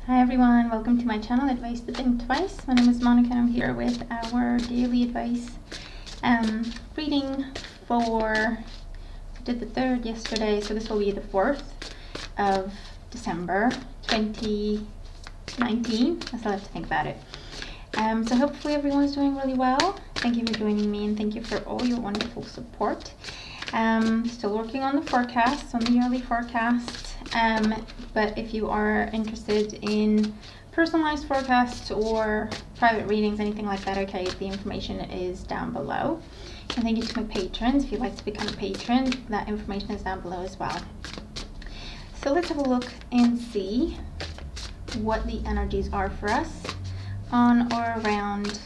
Hi everyone, welcome to my channel, Advice to Think Twice. My name is Monica and I'm here with our daily advice reading for, I did the 3rd yesterday, so this will be the 4th of December 2019. I still have to think about it. So hopefully everyone's doing really well. Thank you for joining me and thank you for all your wonderful support. Still working on the forecast, on the yearly forecast. But if you are interested in personalized forecasts or private readings, anything like that, okay, the information is down below. And thank you to my patrons. If you'd like to become a patron, that information is down below as well. So let's have a look and see what the energies are for us on or around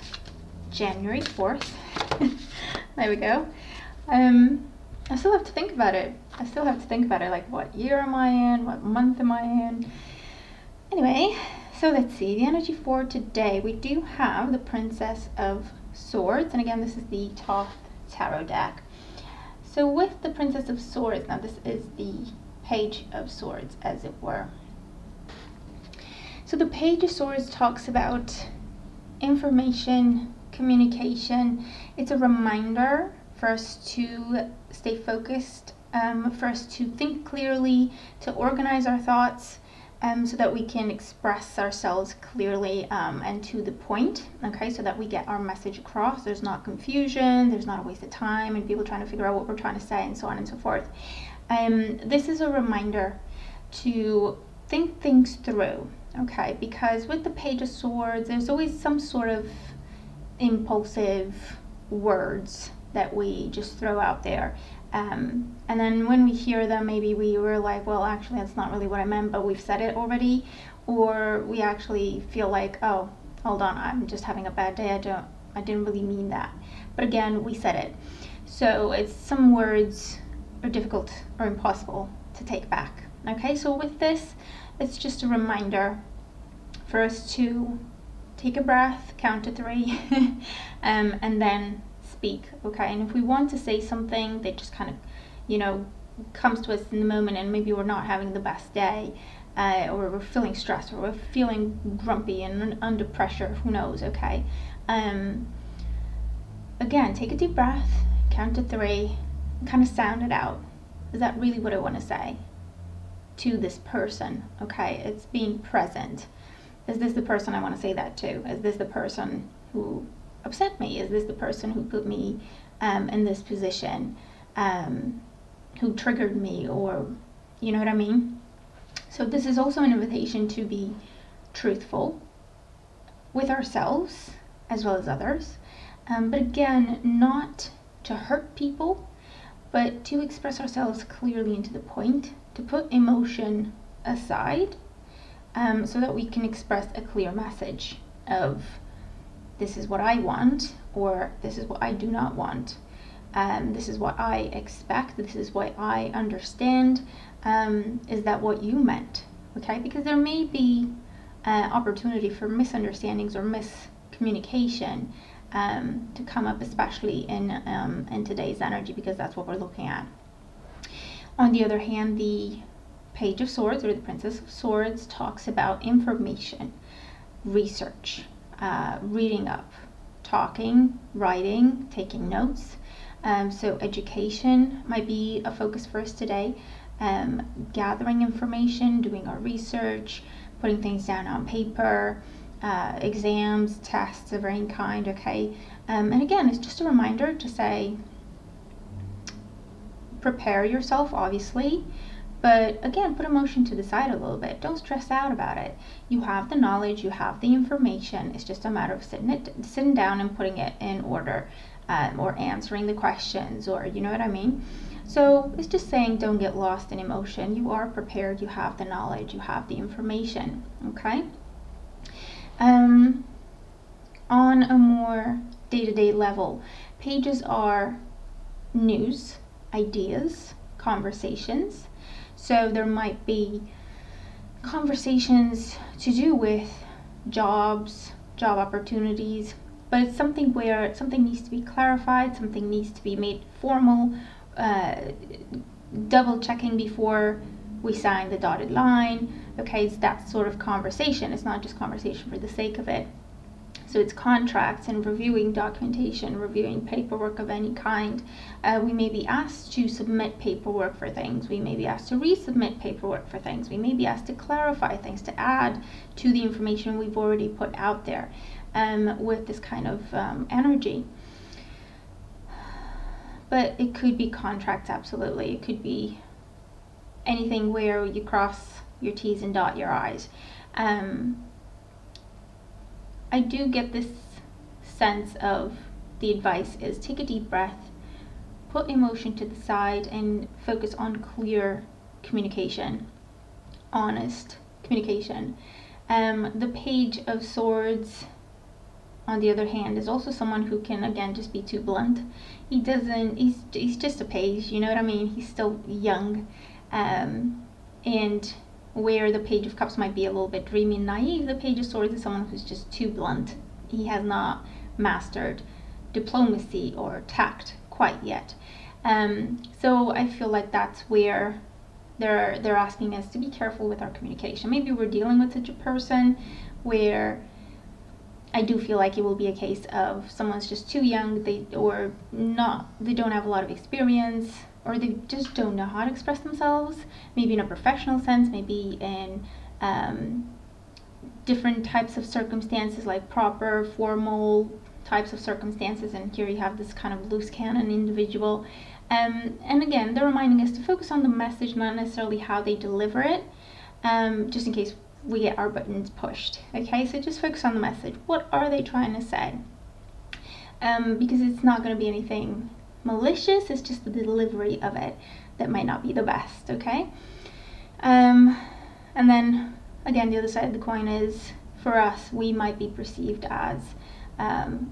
January 4th. There we go. I still have to think about it. Like, what year am I in? What month am I in? Anyway, so let's see. The energy for today. We do have the Princess of Swords. And again, this is the Thoth Tarot deck. So with the Princess of Swords, now this is the Page of Swords, as it were. So the Page of Swords talks about information, communication. It's a reminder for us to stay focused, for us to think clearly, to organize our thoughts, so that we can express ourselves clearly and to the point, okay, so that we get our message across. There's not confusion, there's not a waste of time and people trying to figure out what we're trying to say and so on and so forth. This is a reminder to think things through, okay, because with the Page of Swords, there's always some sort of impulsive words that we just throw out there, and then when we hear them, maybe we were like, well, actually that's not really what I meant, but we've said it already, or we actually feel like, oh, hold on, I'm just having a bad day, I didn't really mean that, but again, we said it. So it's, some words are difficult or impossible to take back, okay? So with this, it's just a reminder for us to take a breath, count to 3, and then speak, okay? And if we want to say something that just kind of, you know, comes to us in the moment, and maybe we're not having the best day, or we're feeling stressed, or we're feeling grumpy and under pressure, who knows, okay? Again, take a deep breath, count to 3, and kind of sound it out. Is that really what I want to say to this person, okay? It's being present. Is this the person I want to say that to? Is this the person who upset me? Is this the person who put me in this position, who triggered me, or you know what I mean? So this is also an invitation to be truthful with ourselves as well as others, but again, not to hurt people, but to express ourselves clearly and to the point, to put emotion aside, so that we can express a clear message of, this is what I want, or this is what I do not want. This is what I expect. This is what I understand. Is that what you meant? Okay, because there may be opportunity for misunderstandings or miscommunication to come up, especially in today's energy, because that's what we're looking at. On the other hand, the Page of Swords, or the Princess of Swords, talks about information, research, reading up, talking, writing, taking notes. So education might be a focus for us today. Gathering information, doing our research, putting things down on paper, exams, tests of any kind, okay? And again, it's just a reminder to say, prepare yourself, obviously, but again, put emotion to the side a little bit. Don't stress out about it. You have the knowledge, you have the information. It's just a matter of sitting down and putting it in order, or answering the questions, or you know what I mean? So it's just saying, don't get lost in emotion. You are prepared, you have the knowledge, you have the information, okay? On a more day-to-day level, pages are news, ideas, conversations. So there might be conversations to do with jobs, job opportunities, but it's something where something needs to be clarified, something needs to be made formal, double checking before we sign the dotted line. Okay, it's that sort of conversation. It's not just conversation for the sake of it. So it's contracts and reviewing documentation, reviewing paperwork of any kind. We may be asked to submit paperwork for things. We may be asked to resubmit paperwork for things. We may be asked to clarify things, to add to the information we've already put out there with this kind of energy. But it could be contracts, absolutely. It could be anything where you cross your T's and dot your I's. I do get this sense of the advice is take a deep breath, put emotion to the side, and focus on clear communication, honest communication. The Page of Swords, on the other hand, is also someone who can, again, just be too blunt. He's just a page, you know what I mean? He's still young. And where the Page of Cups might be a little bit dreamy and naive, the Page of Swords is someone who's just too blunt. He has not mastered diplomacy or tact quite yet. So I feel like that's where they're asking us to be careful with our communication. Maybe we're dealing with such a person where I do feel like it will be a case of someone's just too young, they don't have a lot of experience, or they just don't know how to express themselves, maybe in a professional sense, maybe in different types of circumstances, like proper, formal types of circumstances, and here you have this kind of loose cannon individual. And again, they're reminding us to focus on the message, not necessarily how they deliver it, just in case we get our buttons pushed. Okay, so just focus on the message. What are they trying to say? Because it's not going to be anything malicious, it's just the delivery of it that might not be the best. Okay, and then again, the other side of the coin is, for us, we might be perceived as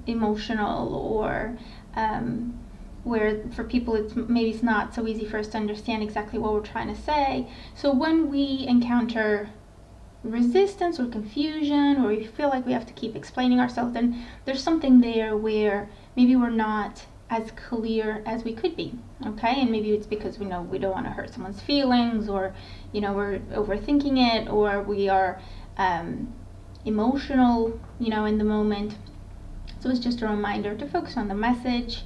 emotional, or where for people it's not so easy for us to understand exactly what we're trying to say. So when we encounter resistance or confusion, or we feel like we have to keep explaining ourselves, then there's something there where maybe we're not as clear as we could be. Okay, and maybe it's because we know we don't want to hurt someone's feelings, or we're overthinking it, or we are emotional in the moment. So it's just a reminder to focus on the message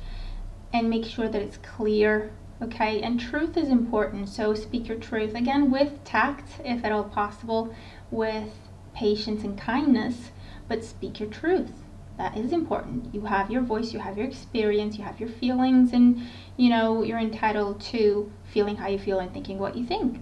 and make sure that it's clear. Okay, and truth is important, so speak your truth, again, with tact if at all possible, with patience and kindness, but speak your truth. That is important. You have your voice, you have your experience, you have your feelings, and you're entitled to feeling how you feel and thinking what you think.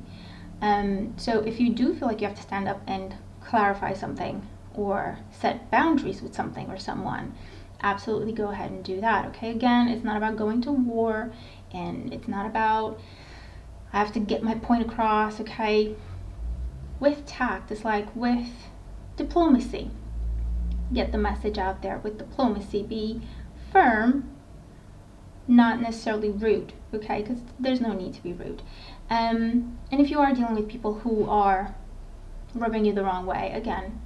So if you do feel like you have to stand up and clarify something or set boundaries with something or someone, absolutely go ahead and do that. Okay, again, it's not about going to war, and it's not about I have to get my point across. Okay, with tact, it's like with diplomacy, get the message out there with diplomacy. Be firm, not necessarily rude. Okay, because there's no need to be rude. And if you are dealing with people who are rubbing you the wrong way, again,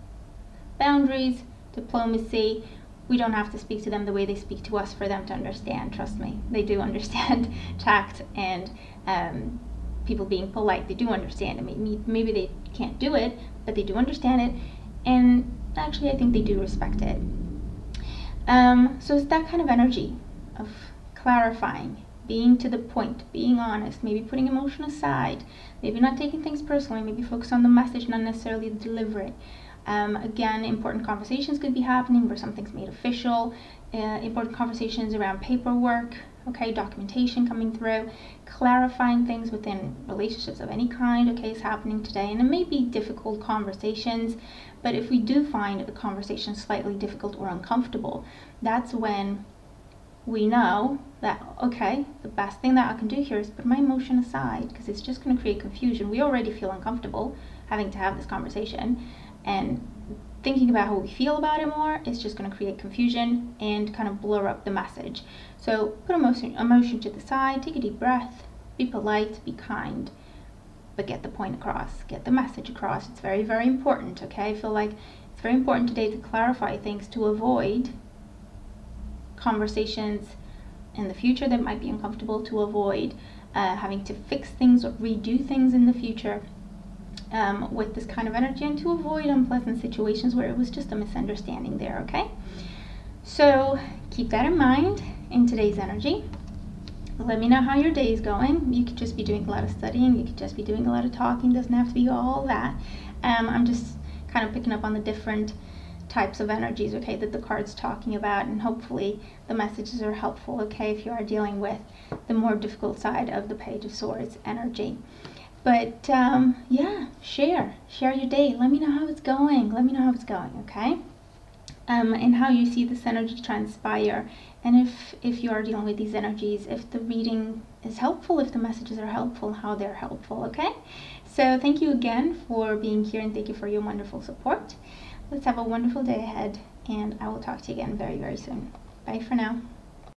boundaries, diplomacy. We don't have to speak to them the way they speak to us for them to understand. Trust me, they do understand tact and people being polite. They do understand it. Maybe they can't do it, but they do understand it, and actually I think they do respect it. So it's that kind of energy of clarifying, being to the point, being honest, maybe putting emotion aside, maybe not taking things personally, maybe focus on the message, not necessarily the delivery. Again, important conversations could be happening where something's made official, important conversations around paperwork, okay, documentation coming through, clarifying things within relationships of any kind, okay, is happening today. And it may be difficult conversations, but if we do find a conversation slightly difficult or uncomfortable, that's when we know that, okay, the best thing that I can do here is put my emotion aside, because it's just going to create confusion. We already feel uncomfortable having to have this conversation, and thinking about how we feel about it more is just going to create confusion and kind of blur up the message. So put emotion to the side, take a deep breath, be polite, be kind, but get the point across, get the message across. It's very, very important. Okay, I feel like it's very important today to clarify things, to avoid conversations in the future that might be uncomfortable, to avoid having to fix things or redo things in the future with this kind of energy, and to avoid unpleasant situations where it was just a misunderstanding there, okay? So keep that in mind in today's energy. Let me know how your day is going. You could just be doing a lot of studying, you could just be doing a lot of talking, doesn't have to be all that. I'm just kind of picking up on the different types of energies, okay, that the card's talking about, and hopefully the messages are helpful, okay, if you are dealing with the more difficult side of the Page of Swords energy. But yeah, share your day. Let me know how it's going. Let me know how it's going, okay? And how you see this energy transpire, and if you are dealing with these energies, if the reading is helpful, if the messages are helpful, how they're helpful, okay? So thank you again for being here, and thank you for your wonderful support. Let's have a wonderful day ahead, and I will talk to you again very, very soon. Bye for now.